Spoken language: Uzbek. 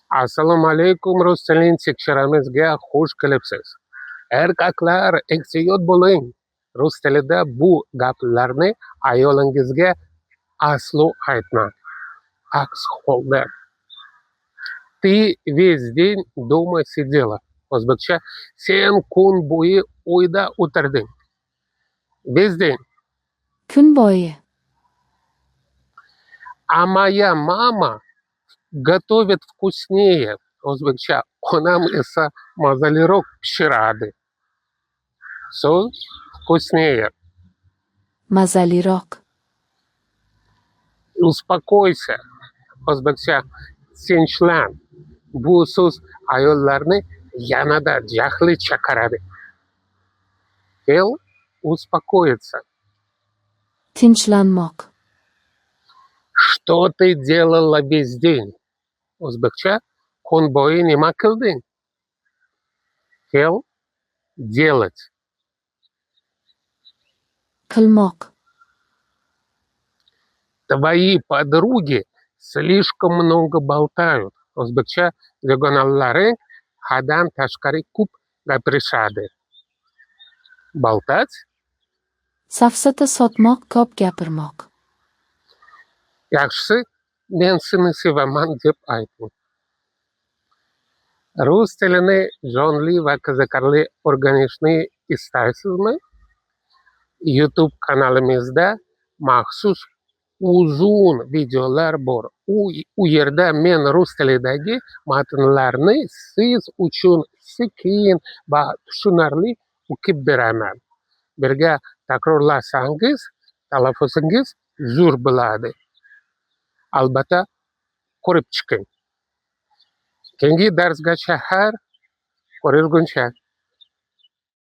Assalomu alaykum, rus tilining tekshiramizga xush kelibsiz. Erkaklar, ehtiyot bo'ling. Rus tilida bu gaplarni ayolingizga aslo aytmang. Aks holda "Ты весь день дома сидела". O'zbekcha "Sen kun bo'yi uyda o'tirding". Весь день. Kun bo'yi. А моя мама готовит вкуснее. O'zbekcha onam esa mazaliroq pishiradi. So'z вкуснее. Mazaliroq. Uspokойся. O'zbekcha tinchlan. Bu so'z ayollarni yanada jahli chaqiradi. Fel успокоиться. Tinchlanmoq. Что ты делала весь день? O'zbekcha kun bo'yi nima qilding? Fel делать. Qilmoq. Твои подруги слишком много болтают. O'zbekcha dugonallaring haddan tashqari ko'p gapirishadi. Болтать Safsata sotmoq, ko'p gapirmoq. yaxshisi men seni sevaman deb ayting. Rus tilini jonli va qiziqarli o'rganishni istaysizmi? YouTube kanalimizda maxsus uzun videolar bor. U yerda men rus tilidagi matnlarni siz uchun sekin va tushunarli o'qib beraman. Birga takrorlasangiz talaffuzingiz zo'r bo'ladi. Albatta, ko'rib chiqing. Keyingi darsgacha ko'rishguncha.